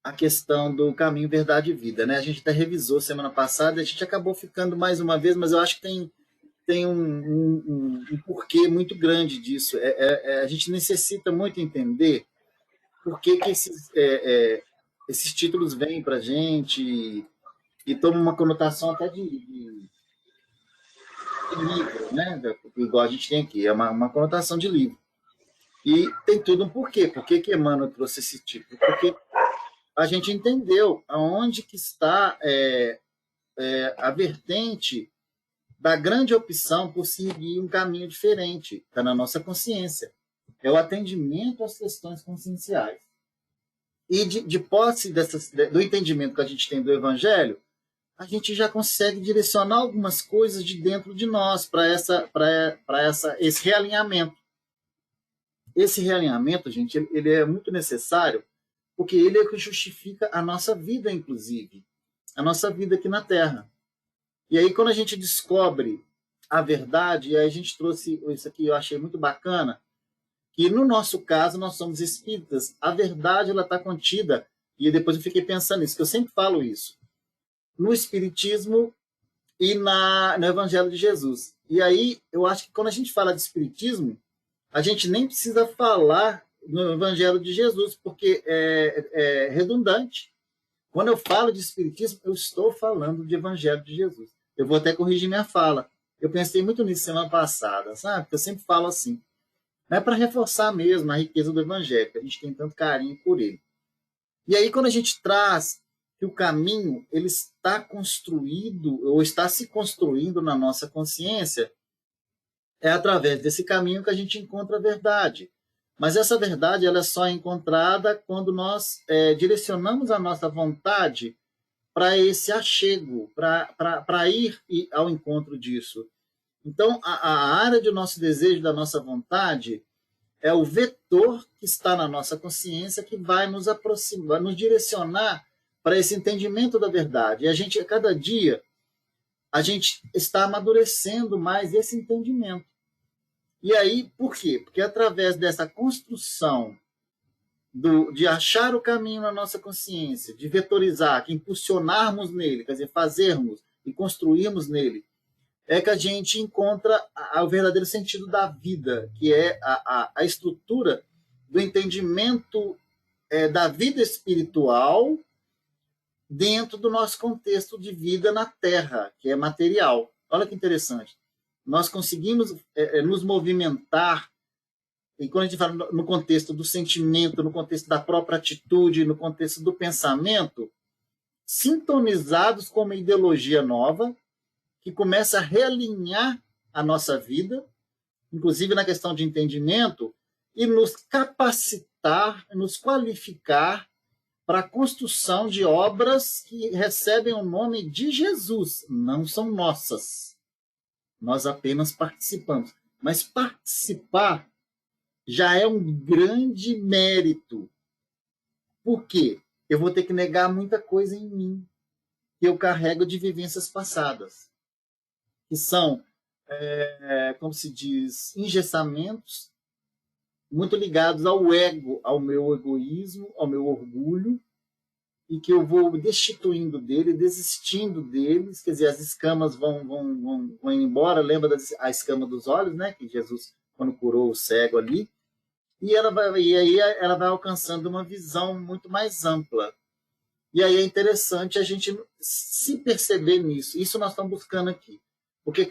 a questão do caminho, verdade e vida, né? A gente até revisou semana passada, a gente acabou ficando mais uma vez, mas eu acho que tem um porquê muito grande disso. A gente necessita muito entender por que, que esses títulos vêm para a gente e tomam uma conotação até de livro, né? Igual a gente tem aqui, é uma conotação de livro. E tem tudo um porquê. Por que que Emmanuel trouxe esse título? Porque a gente entendeu aonde que está a vertente da grande opção por seguir um caminho diferente. Está na nossa consciência. É o atendimento às questões conscienciais. E de posse do entendimento que a gente tem do Evangelho, a gente já consegue direcionar algumas coisas de dentro de nós para esse realinhamento. Esse realinhamento, gente, ele é muito necessário, porque ele é o que justifica a nossa vida, inclusive, a nossa vida aqui na Terra. E aí, quando a gente descobre a verdade, e aí a gente trouxe isso aqui, eu achei muito bacana, que no nosso caso, nós somos espíritas, a verdade ela está contida, e depois eu fiquei pensando nisso, que eu sempre falo isso, no Espiritismo e no Evangelho de Jesus. E aí, eu acho que quando a gente fala de Espiritismo, a gente nem precisa falar no Evangelho de Jesus, porque é redundante. Quando eu falo de Espiritismo, eu estou falando de Evangelho de Jesus. Eu vou até corrigir minha fala. Eu pensei muito nisso semana passada, sabe? Porque eu sempre falo assim. Não é para reforçar mesmo a riqueza do Evangelho, que a gente tem tanto carinho por ele. E aí, quando a gente traz que o caminho ele está construído, ou está se construindo na nossa consciência, é através desse caminho que a gente encontra a verdade. Mas essa verdade ela é só encontrada quando nós direcionamos a nossa vontade para esse achego, para ir ao encontro disso. Então, a área do nosso desejo, da nossa vontade, é o vetor que está na nossa consciência que vai nos aproximar, nos direcionar para esse entendimento da verdade. E a gente, a cada dia, a gente está amadurecendo mais esse entendimento. E aí, por quê? Porque através dessa construção de achar o caminho na nossa consciência, de vetorizar, de impulsionarmos nele, quer dizer, fazermos e construirmos nele, é que a gente encontra o verdadeiro sentido da vida, que é a estrutura do entendimento da vida espiritual dentro do nosso contexto de vida na Terra, que é material. Olha que interessante. Nós conseguimos nos movimentar, e quando a gente fala no contexto do sentimento, no contexto da própria atitude, no contexto do pensamento, sintonizados com uma ideologia nova, que começa a realinhar a nossa vida, inclusive na questão de entendimento, e nos capacitar, nos qualificar para a construção de obras que recebem o nome de Jesus, não são nossas. Nós apenas participamos. Mas participar já é um grande mérito. Por quê? Eu vou ter que negar muita coisa em mim que eu carrego de vivências passadas, que são, como se diz, engessamentos muito ligados ao ego, ao meu egoísmo, ao meu orgulho, e que eu vou destituindo dele, desistindo deles, quer dizer, as escamas vão embora, lembra a escama dos olhos, né, que Jesus, quando curou o cego ali, e aí ela vai alcançando uma visão muito mais ampla. E aí é interessante a gente se perceber nisso. Isso nós estamos buscando aqui. Porque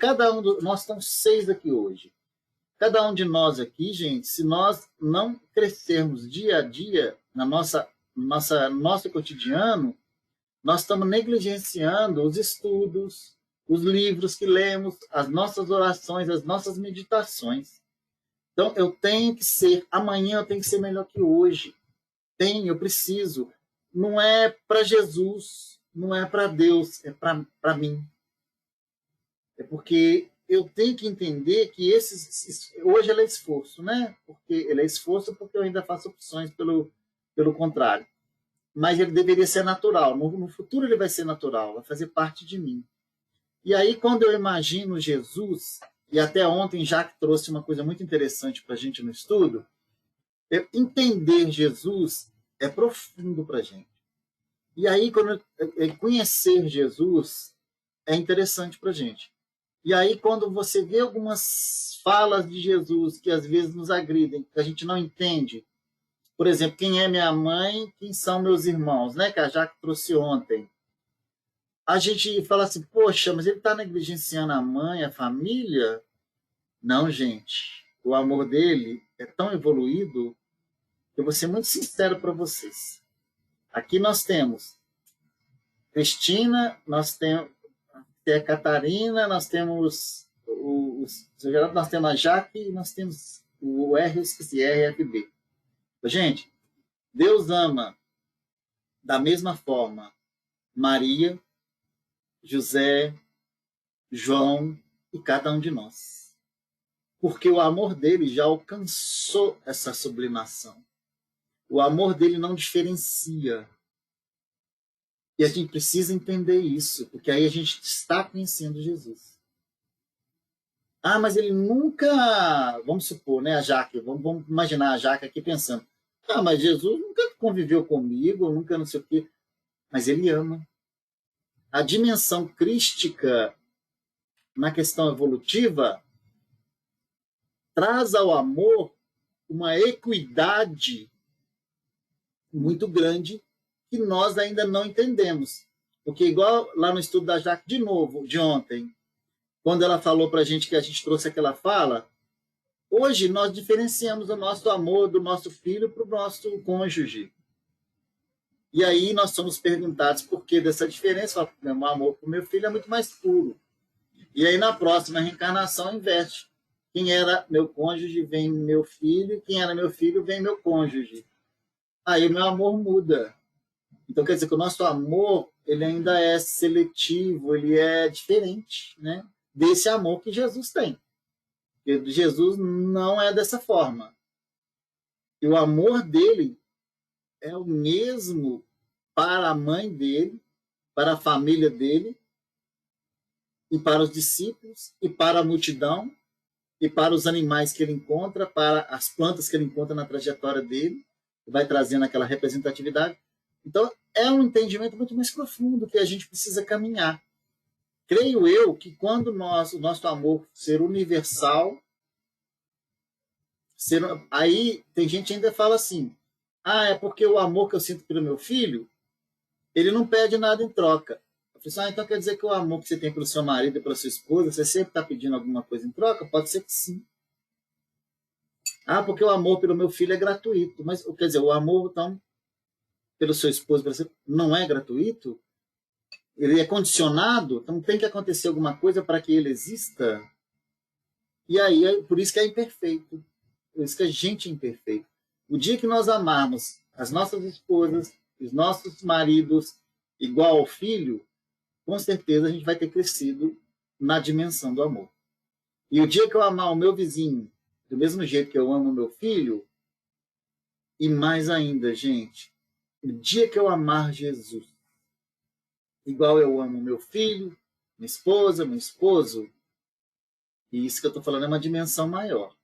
nós estamos 6 aqui hoje. Cada um de nós aqui, gente, se nós não crescermos dia a dia na nosso cotidiano, nós estamos negligenciando os estudos, os livros que lemos, as nossas orações, as nossas meditações. Então, amanhã eu tenho que ser melhor que hoje. Eu preciso. Não é para Jesus, não é para Deus, é para mim. É porque eu tenho que entender que hoje ele é esforço, né? Porque ele é esforço porque eu ainda faço opções pelo contrário. Mas ele deveria ser natural. No futuro ele vai ser natural, vai fazer parte de mim. E aí, quando eu imagino Jesus, e até ontem Jacques trouxe uma coisa muito interessante para a gente no estudo, entender Jesus é profundo para a gente. E aí, quando conhecer Jesus é interessante para a gente. E aí, quando você vê algumas falas de Jesus que às vezes nos agridem, que a gente não entende, por exemplo, quem é minha mãe, quem são meus irmãos, né? Que a Jaque trouxe ontem. A gente fala assim, poxa, mas ele está negligenciando a mãe, a família? Não, gente. O amor dele é tão evoluído que eu vou ser muito sincero para vocês. Aqui nós temos Cristina, nós temos a Catarina, nós temos nós temos a Jaque e nós temos o R, eu esqueci, RFB. Gente, Deus ama da mesma forma Maria, José, João e cada um de nós. Porque o amor dele já alcançou essa sublimação. O amor dele não diferencia. E a gente precisa entender isso, porque aí a gente está conhecendo Jesus. Ah, mas ele nunca... Vamos supor, né, a Jaque, vamos imaginar a Jaque aqui pensando, ah, mas Jesus nunca conviveu comigo, nunca não sei o quê. Mas ele ama. A dimensão crística na questão evolutiva traz ao amor uma equidade muito grande que nós ainda não entendemos. Porque igual lá no estudo da Jaque, de novo, de ontem, quando ela falou para a gente que a gente trouxe aquela fala, hoje nós diferenciamos o nosso amor do nosso filho para o nosso cônjuge. E aí nós somos perguntados por que dessa diferença. O amor para o meu filho é muito mais puro. E aí na próxima reencarnação inverte. Quem era meu cônjuge vem meu filho, quem era meu filho vem meu cônjuge. Aí o meu amor muda. Então quer dizer que o nosso amor ele ainda é seletivo, ele é diferente, né, desse amor que Jesus tem. Porque Jesus não é dessa forma. E o amor dele é o mesmo para a mãe dele, para a família dele, e para os discípulos, e para a multidão, e para os animais que ele encontra, para as plantas que ele encontra na trajetória dele, vai trazendo aquela representatividade. Então, é um entendimento muito mais profundo que a gente precisa caminhar. Creio eu que quando o nosso amor ser universal, aí tem gente que ainda fala assim, é porque o amor que eu sinto pelo meu filho, ele não pede nada em troca. Eu falei assim, então quer dizer que o amor que você tem pelo seu marido e pela sua esposa, você sempre está pedindo alguma coisa em troca? Pode ser que sim. Porque o amor pelo meu filho é gratuito. Mas, quer dizer, o amor, então, pelo seu esposo, não é gratuito? Ele é condicionado? Então tem que acontecer alguma coisa para que ele exista? E aí, por isso que é imperfeito. Por isso que a gente é imperfeito. O dia que nós amarmos as nossas esposas, os nossos maridos, igual ao filho, com certeza a gente vai ter crescido na dimensão do amor. E o dia que eu amar o meu vizinho do mesmo jeito que eu amo o meu filho, e mais ainda, gente, o dia que eu amar Jesus, igual eu amo meu filho, minha esposa, meu esposo, e isso que eu estou falando é uma dimensão maior.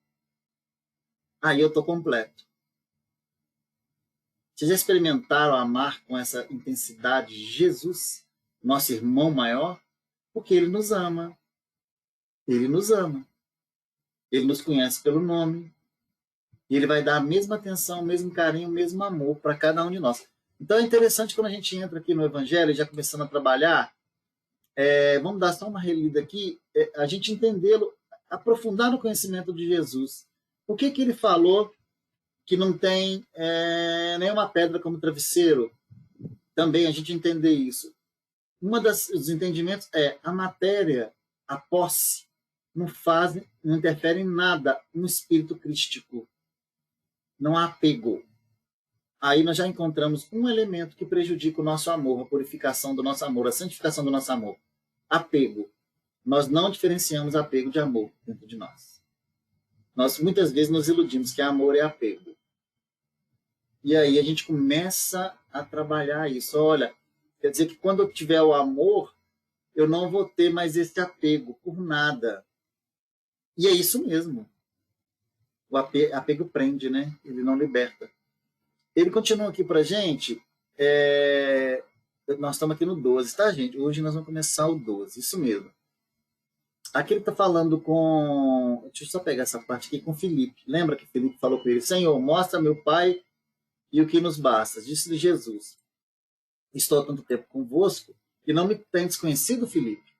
Aí eu estou completo. Vocês já experimentaram amar com essa intensidade Jesus, nosso irmão maior? Porque ele nos ama. Ele nos ama. Ele nos conhece pelo nome. E ele vai dar a mesma atenção, o mesmo carinho, o mesmo amor para cada um de nós. Então é interessante quando a gente entra aqui no Evangelho, já começando a trabalhar, vamos dar só uma relida aqui, a gente entendê-lo, aprofundar no conhecimento de Jesus. O que ele falou que não tem nenhuma pedra como travesseiro? Também a gente entender isso. Dos entendimentos é a matéria, a posse, não interfere em nada no espírito crístico. Não há apego. Aí nós já encontramos um elemento que prejudica o nosso amor, a purificação do nosso amor, a santificação do nosso amor. Apego. Nós não diferenciamos apego de amor dentro de nós. Nós muitas vezes nos iludimos que amor é apego. E aí a gente começa a trabalhar isso. Olha, quer dizer que quando eu tiver o amor, eu não vou ter mais esse apego por nada. E é isso mesmo. O apego prende, né? Ele não liberta. Ele continua aqui para a gente. Nós estamos aqui no 12, tá, gente? Hoje nós vamos começar o 12, isso mesmo. Aqui ele está falando com... Deixa eu só pegar essa parte aqui com Filipe. Lembra que Filipe falou com ele? Senhor, mostra meu Pai e o que nos basta. Disse-lhe Jesus. Estou há tanto tempo convosco que não me tendes conhecido, Filipe.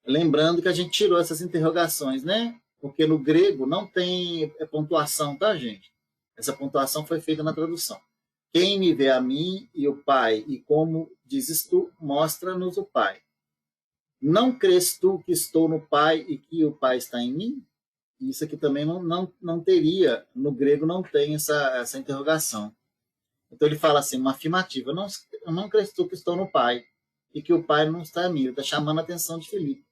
Lembrando que a gente tirou essas interrogações, né? Porque no grego não tem pontuação, tá, gente? Essa pontuação foi feita na tradução. Quem me vê a mim e o Pai, e como dizes tu, mostra-nos o Pai. Não crês tu que estou no Pai e que o Pai está em mim? Isso aqui também não teria, no grego não tem essa interrogação. Então ele fala assim, uma afirmativa, não crês tu que estou no Pai e que o Pai não está em mim. Ele está chamando a atenção de Filipe.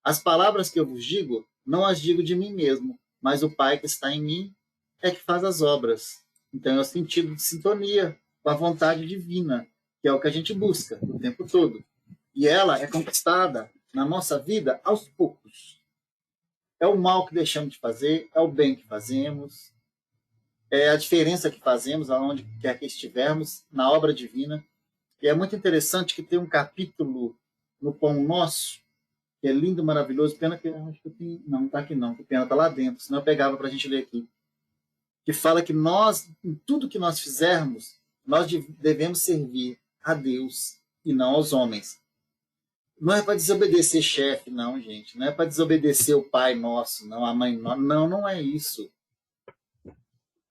As palavras que eu vos digo, não as digo de mim mesmo, mas o Pai que está em mim é que faz as obras. Então é o sentido de sintonia com a vontade divina, que é o que a gente busca o tempo todo. E ela é conquistada na nossa vida aos poucos. É o mal que deixamos de fazer, é o bem que fazemos, é a diferença que fazemos aonde quer que estivermos, na obra divina. E é muito interessante que tem um capítulo no Pão Nosso, que é lindo, maravilhoso. Pena que acho que eu tenho... Não está aqui não, que pena está lá dentro, senão eu pegava para a gente ler aqui. Que fala que nós, em tudo que nós fizermos, nós devemos servir a Deus e não aos homens. Não é para desobedecer chefe, não, gente. Não é para desobedecer o pai nosso, não, a mãe nossa. Não, não é isso.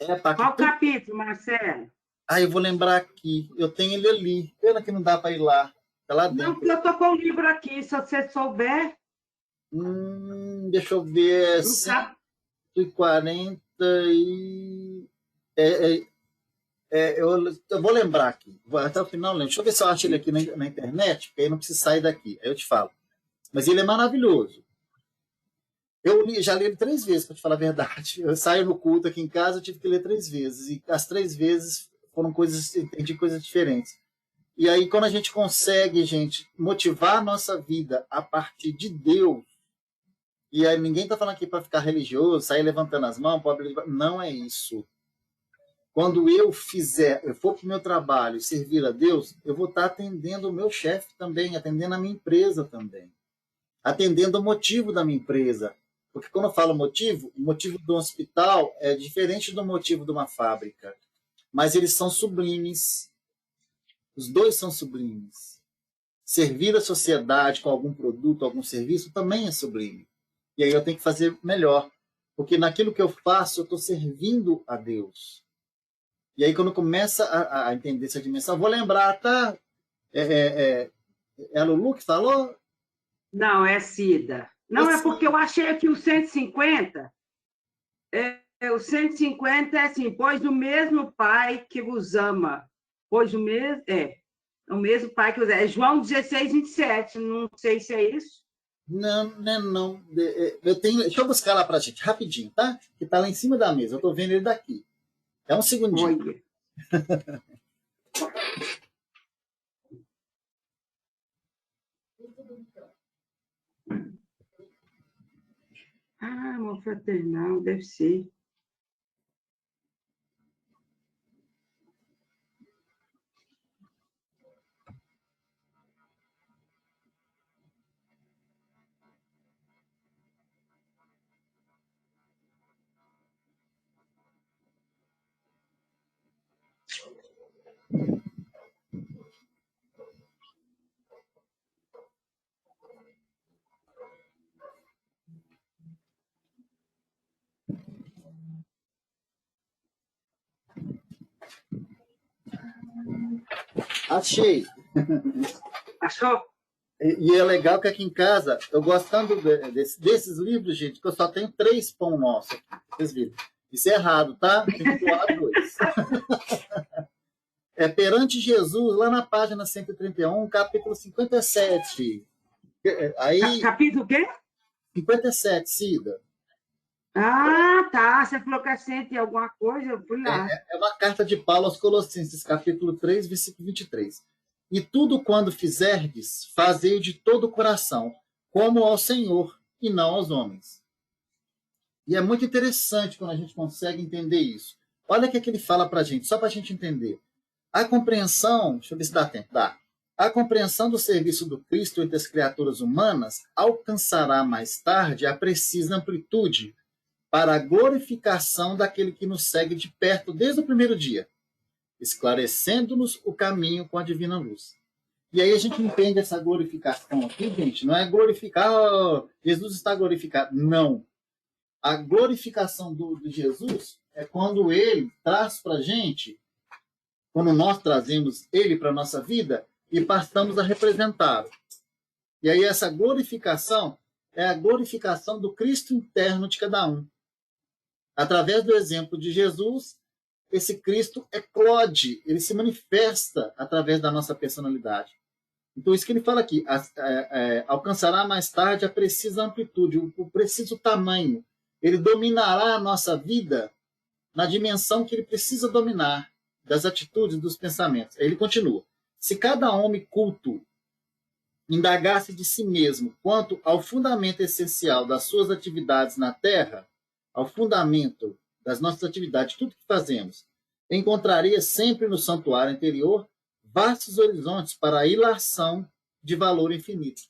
É para Qual capítulo, Marcelo? Eu vou lembrar aqui. Eu tenho ele ali. Pena que não dá para ir lá. Está lá dentro. Não, porque eu estou com o livro aqui. Se você souber... Deixa eu ver. 140 e... eu vou lembrar aqui. Até o final, lembro. Deixa eu ver se eu acho ele aqui na internet, porque aí não precisa sair daqui. Aí eu te falo. Mas ele é maravilhoso. Eu já li ele 3 vezes, para te falar a verdade. Eu saio no culto aqui em casa, eu tive que ler 3 vezes. E as 3 vezes foram entendi coisas diferentes. E aí, quando a gente consegue, gente, motivar a nossa vida a partir de Deus, e aí ninguém está falando aqui para ficar religioso, sair levantando as mãos, não é isso. Quando eu for para o meu trabalho e servir a Deus, eu vou estar atendendo o meu chefe também, atendendo a minha empresa também, atendendo o motivo da minha empresa. Porque quando eu falo motivo, o motivo do hospital é diferente do motivo de uma fábrica. Mas eles são sublimes. Os dois são sublimes. Servir a sociedade com algum produto, algum serviço, também é sublime. E aí eu tenho que fazer melhor. Porque naquilo que eu faço, eu estou servindo a Deus. E aí quando começa a entender essa dimensão, vou lembrar, tá? É a Lulu que falou? Não, é Cida. Não, é porque eu achei aqui o 150. O 150 é assim, pois o mesmo Pai que vos ama, pois o mesmo Pai que vos ama. É João 16, 27, não sei se é isso. Não, não. Deixa eu buscar lá pra gente, rapidinho, tá? Que tá lá em cima da mesa, eu tô vendo ele daqui. É um segundinho. Olha. Amor fraternal, deve ser. Achei. Achou? E é legal que aqui em casa, eu gosto tanto desses livros, gente, que eu só tenho 3 pão nosso. Vocês viram? Isso é errado, tá? Tem que doar 2. É Perante Jesus, lá na página 131, capítulo 57. Aí, Capítulo o quê? 57, Cida. Ah, tá. Você falou que é 100 e alguma coisa, eu fui lá. É uma carta de Paulo aos Colossenses, capítulo 3, versículo 23. E tudo quando fizerdes, fazei de todo o coração, como ao Senhor e não aos homens. E é muito interessante quando a gente consegue entender isso. Olha o que ele fala para a gente, só para a gente entender. A compreensão, deixa eu ver se dá tempo, dá. A compreensão do serviço do Cristo entre as criaturas humanas alcançará mais tarde a precisa amplitude para a glorificação daquele que nos segue de perto desde o primeiro dia, esclarecendo-nos o caminho com a divina luz. E aí a gente entende essa glorificação aqui, gente, não é glorificar, Jesus está glorificado. Não. A glorificação de Jesus é quando ele traz para a gente, quando nós trazemos ele para a nossa vida e passamos a representá-lo. E aí essa glorificação é a glorificação do Cristo interno de cada um. Através do exemplo de Jesus, esse Cristo eclode, ele se manifesta através da nossa personalidade. Então, isso que ele fala aqui, alcançará mais tarde a precisa amplitude, o preciso tamanho. Ele dominará a nossa vida na dimensão que ele precisa dominar, das atitudes, dos pensamentos. Aí ele continua. Se cada homem culto indagasse de si mesmo quanto ao fundamento essencial das suas atividades na Terra, ao fundamento das nossas atividades, tudo que fazemos, encontraria sempre no santuário interior vastos horizontes para a ilação de valor infinito.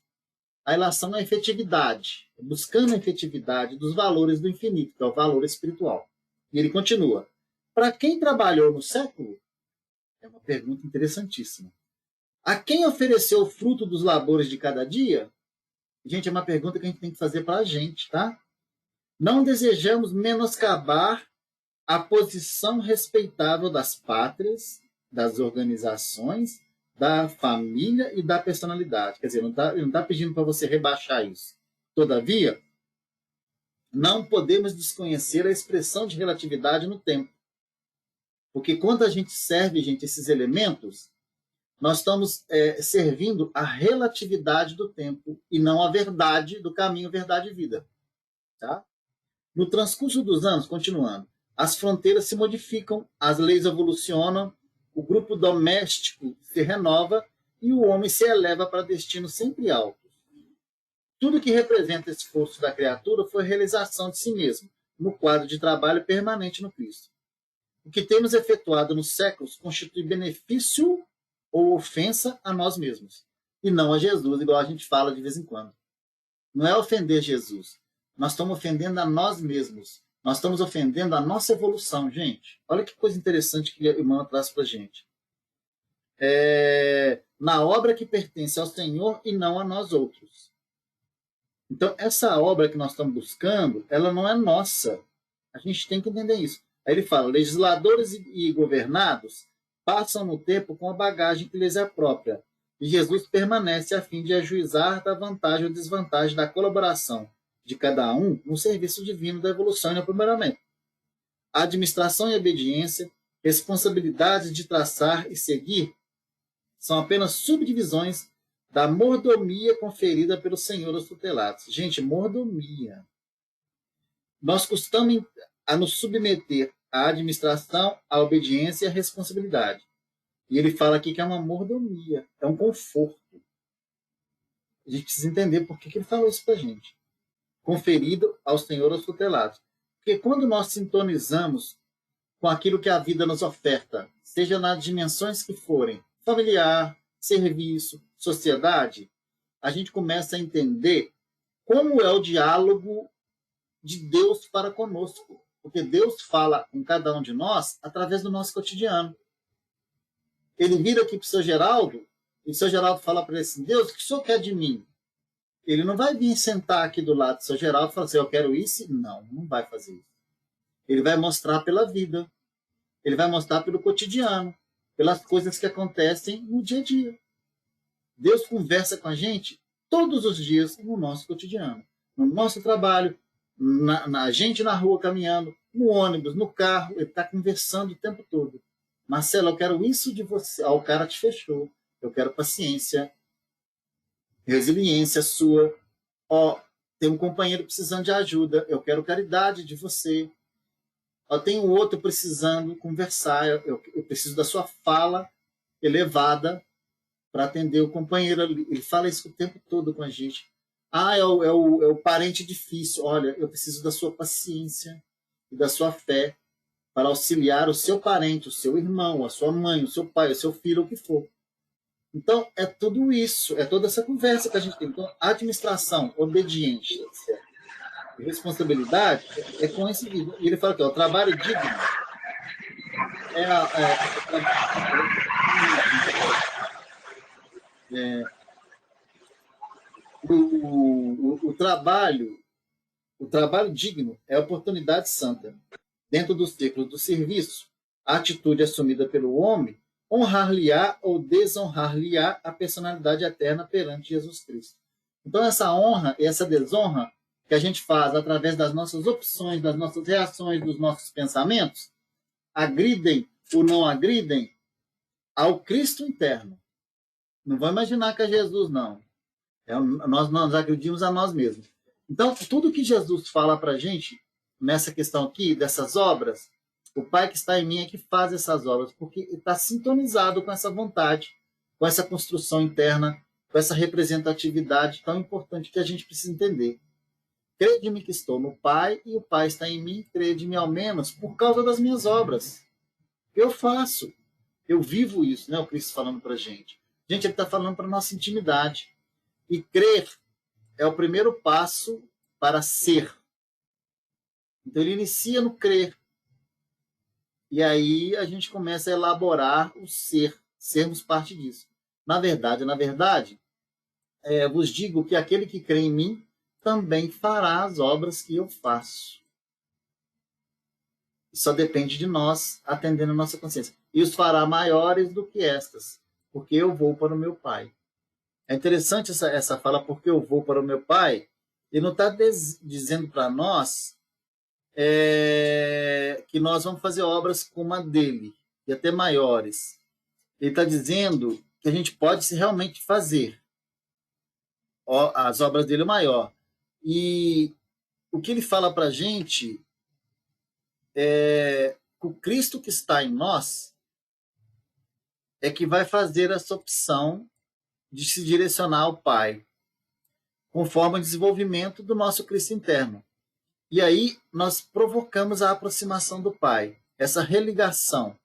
A ilação é a efetividade, buscando a efetividade dos valores do infinito, que é o valor espiritual. E ele continua. Para quem trabalhou no século? É uma pergunta interessantíssima. A quem ofereceu o fruto dos labores de cada dia? Gente, é uma pergunta que a gente tem que fazer para a gente, tá? Não desejamos menoscabar a posição respeitável das pátrias, das organizações, da família e da personalidade. Quer dizer, ele não está pedindo para você rebaixar isso. Todavia, não podemos desconhecer a expressão de relatividade no tempo. Porque quando a gente serve, gente, esses elementos, nós estamos servindo a relatividade do tempo e não a verdade do caminho, verdade e vida. Tá? No transcurso dos anos, continuando, as fronteiras se modificam, as leis evolucionam, o grupo doméstico se renova e o homem se eleva para destinos sempre altos. Tudo que representa esse esforço da criatura foi a realização de si mesmo, no quadro de trabalho permanente no Cristo. O que temos efetuado nos séculos constitui benefício ou ofensa a nós mesmos, e não a Jesus, igual a gente fala de vez em quando. Não é ofender Jesus, nós estamos ofendendo a nós mesmos. Nós estamos ofendendo a nossa evolução, gente. Olha que coisa interessante que a irmã traz para a gente. Na obra que pertence ao Senhor e não a nós outros. Então, essa obra que nós estamos buscando, ela não é nossa. A gente tem que entender isso. Aí ele fala, legisladores e governados passam no tempo com a bagagem que lhes é própria. E Jesus permanece a fim de ajuizar da vantagem ou desvantagem da colaboração de cada um no serviço divino da evolução e no aprimoramento. A administração e obediência, responsabilidades de traçar e seguir, são apenas subdivisões da mordomia conferida pelo Senhor aos tutelados. Gente, mordomia. Nós costumamos a nos submeter à administração, à obediência e à responsabilidade. E ele fala aqui que é uma mordomia, é um conforto. A gente precisa entender por que ele falou isso para a gente. Conferido ao Senhor aos tutelados. Porque quando nós sintonizamos com aquilo que a vida nos oferta, seja nas dimensões que forem, familiar, serviço, sociedade, a gente começa a entender como é o diálogo de Deus para conosco. Porque Deus fala com cada um de nós através do nosso cotidiano. Ele vira aqui para o seu Geraldo, e o seu Geraldo fala para ele assim, Deus, o que o senhor quer de mim? Ele não vai vir sentar aqui do lado do seu Geraldo e falar assim, eu quero isso. Não, não vai fazer isso. Ele vai mostrar pela vida. Ele vai mostrar pelo cotidiano, pelas coisas que acontecem no dia a dia. Deus conversa com a gente todos os dias no nosso cotidiano. No nosso trabalho, na gente na rua caminhando, no ônibus, no carro. Ele está conversando o tempo todo. Marcelo, eu quero isso de você. O cara te fechou. Eu quero paciência, resiliência sua. Tem um companheiro precisando de ajuda. Eu quero caridade de você. Tem um outro precisando conversar. Eu preciso da sua fala elevada para atender o companheiro. Ele fala isso o tempo todo com a gente. É o parente difícil. Olha, eu preciso da sua paciência e da sua fé para auxiliar o seu parente, o seu irmão, a sua mãe, o seu pai, o seu filho, o que for. Então, é tudo isso, é toda essa conversa que a gente tem. Então, administração, obediência, responsabilidade é com esse vídeo. E ele fala que o trabalho digno é, é o trabalho digno é a oportunidade santa. Dentro dos ciclos do serviço, a atitude assumida pelo homem honrar-lhe-á ou desonrar-lhe-á a personalidade eterna perante Jesus Cristo. Então, essa honra e essa desonra que a gente faz através das nossas opções, das nossas reações, dos nossos pensamentos, agridem ou não agridem ao Cristo interno. Não vão imaginar que é Jesus, não. Nós agredimos a nós mesmos. Então, tudo que Jesus fala para a gente, nessa questão aqui, dessas obras, o Pai que está em mim é que faz essas obras, porque está sintonizado com essa vontade, com essa construção interna, com essa representatividade tão importante que a gente precisa entender. Crede-me que estou no Pai e o Pai está em mim, crede-me ao menos por causa das minhas obras. Eu faço, eu vivo isso, né? O Cristo falando para a gente. Gente, ele está falando para a nossa intimidade. E crer é o primeiro passo para ser. Então, ele inicia no crer. E aí a gente começa a elaborar o ser, sermos parte disso. Na verdade, vos digo que aquele que crê em mim também fará as obras que eu faço. Só depende de nós atendendo a nossa consciência. E os fará maiores do que estas, porque eu vou para o meu Pai. É interessante essa fala, porque eu vou para o meu Pai. Ele não está dizendo para nós que nós vamos fazer obras como a dele, e até maiores. Ele está dizendo que a gente pode realmente fazer as obras dele maior. E o que ele fala para a gente é que o Cristo que está em nós é que vai fazer essa opção de se direcionar ao Pai, conforme o desenvolvimento do nosso Cristo interno. E aí nós provocamos a aproximação do Pai, essa religação.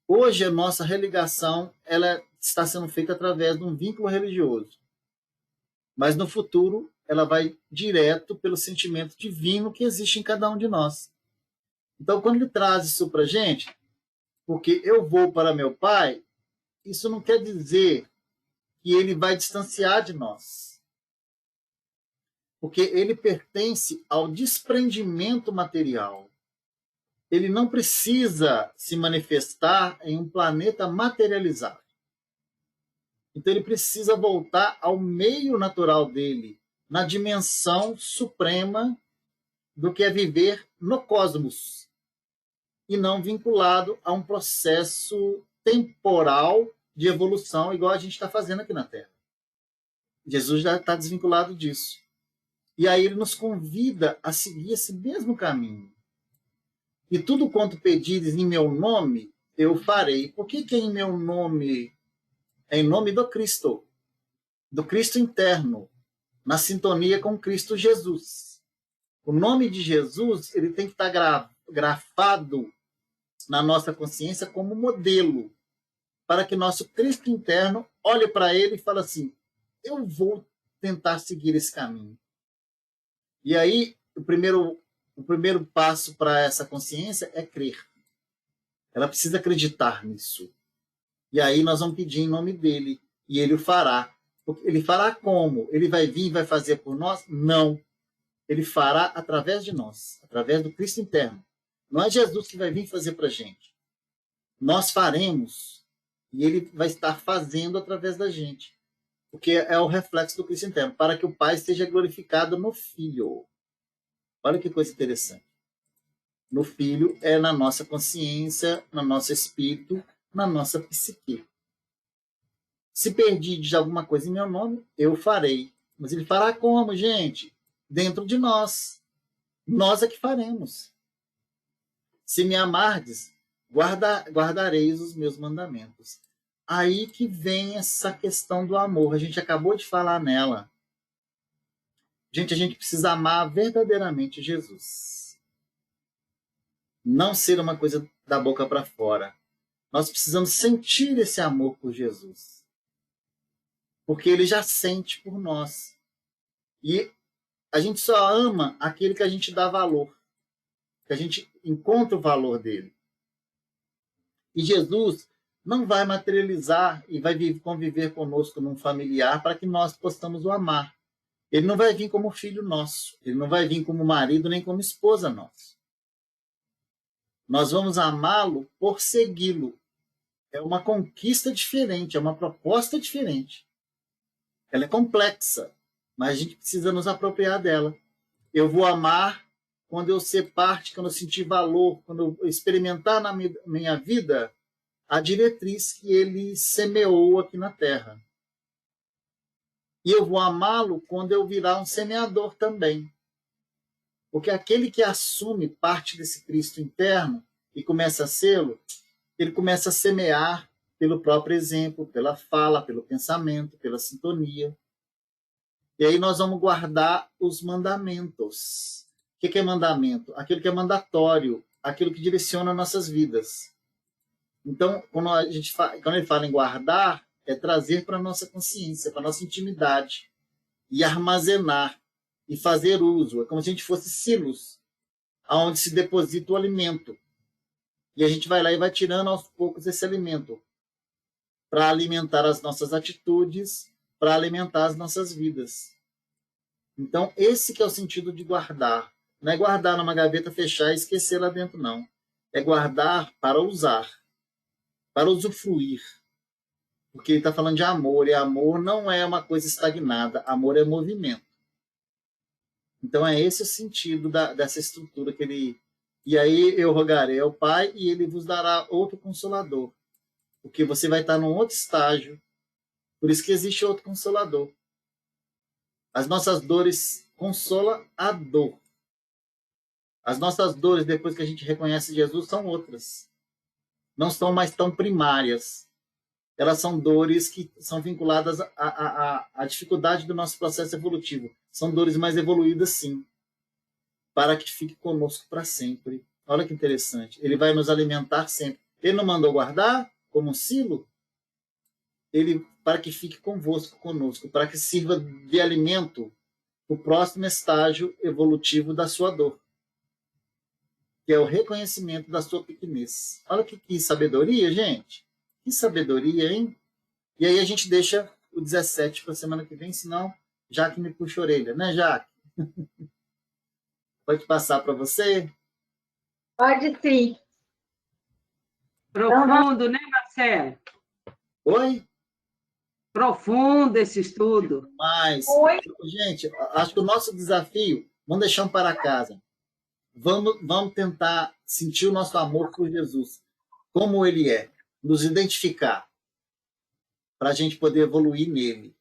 Hoje a nossa religação ela está sendo feita através de um vínculo religioso. Mas no futuro ela vai direto pelo sentimento divino que existe em cada um de nós. Então, quando ele traz isso para a gente, porque eu vou para meu Pai, isso não quer dizer que ele vai distanciar de nós. Porque ele pertence ao desprendimento material. Ele não precisa se manifestar em um planeta materializado. Então ele precisa voltar ao meio natural dele, na dimensão suprema do que é viver no cosmos, e não vinculado a um processo temporal de evolução, igual a gente está fazendo aqui na Terra. Jesus já está desvinculado disso. E aí ele nos convida a seguir esse mesmo caminho. E tudo quanto pedires em meu nome, eu farei. Por que é em meu nome? É em nome do Cristo interno, na sintonia com Cristo Jesus. O nome de Jesus ele tem que estar grafado na nossa consciência como modelo, para que nosso Cristo interno olhe para ele e fale assim, eu vou tentar seguir esse caminho. E aí, o primeiro passo para essa consciência é crer. Ela precisa acreditar nisso. E aí nós vamos pedir em nome dele, e ele o fará. Ele fará como? Ele vai vir e vai fazer por nós? Não. Ele fará através de nós, através do Cristo interno. Não é Jesus que vai vir fazer para a gente. Nós faremos, e ele vai estar fazendo através da gente. Porque é o reflexo do Cristo interno, para que o Pai seja glorificado no Filho. Olha que coisa interessante. No Filho é na nossa consciência, no nosso espírito, na nossa psique. Se perdi alguma coisa em meu nome, eu farei. Mas ele fará como, gente? Dentro de nós. Nós é que faremos. Se me amardes, guardareis os meus mandamentos. Aí que vem essa questão do amor. A gente acabou de falar nela. Gente, a gente precisa amar verdadeiramente Jesus. Não ser uma coisa da boca para fora. Nós precisamos sentir esse amor por Jesus. porque ele já sente por nós. E a gente só ama aquele que a gente dá valor, que a gente encontra o valor dele. E Jesus não vai materializar e vai conviver conosco num familiar para que nós possamos o amar. Ele não vai vir como filho nosso, ele não vai vir como marido nem como esposa nossa. Nós vamos amá-lo por segui-lo. É uma conquista diferente, é uma proposta diferente. Ela é complexa, mas a gente precisa nos apropriar dela. Eu vou amar quando eu ser parte, quando eu sentir valor, quando eu experimentar na minha vida a diretriz que ele semeou aqui na Terra. E eu vou amá-lo quando eu virar um semeador também. Porque aquele que assume parte desse Cristo interno e começa a sê-lo, ele começa a semear pelo próprio exemplo, pela fala, pelo pensamento, pela sintonia. E aí nós vamos guardar os mandamentos. O que é mandamento? Aquilo que é mandatório, aquilo que direciona nossas vidas. Então, quando ele fala em guardar, é trazer para a nossa consciência, para a nossa intimidade, e armazenar, e fazer uso. É como se a gente fosse silos, onde se deposita o alimento. E a gente vai lá e vai tirando aos poucos esse alimento, para alimentar as nossas atitudes, para alimentar as nossas vidas. Então, esse que é o sentido de guardar. Não é guardar numa gaveta, fechar e esquecer lá dentro, não. É guardar para usar, para usufruir. Porque ele está falando de amor, e amor não é uma coisa estagnada, amor é movimento. Então, é esse o sentido dessa estrutura que ele... E aí eu rogarei ao Pai, e ele vos dará outro Consolador. Porque você vai estar num outro estágio. Por isso que existe outro Consolador. As nossas dores consola a dor. As nossas dores, depois que a gente reconhece Jesus, são outras. Não são mais tão primárias. Elas são dores que são vinculadas à dificuldade do nosso processo evolutivo. São dores mais evoluídas, sim, para que fique conosco para sempre. Olha que interessante. Ele vai nos alimentar sempre. Ele não mandou guardar como um silo? Ele, para que fique convosco, conosco, para que sirva de alimento o próximo estágio evolutivo da sua dor, que é o reconhecimento da sua pequenez. Olha que sabedoria, gente. Que sabedoria, hein? E aí a gente deixa o 17 para a semana que vem, senão Jaque me puxa a orelha, né, Jaque? Pode passar para você? Pode sim. Profundo, né, Marcelo? Oi? Profundo esse estudo. Mas, Oi. gente, acho que o nosso desafio, vamos deixar um para casa. Vamos tentar sentir o nosso amor por Jesus, como ele é, nos identificar, para a gente poder evoluir nele.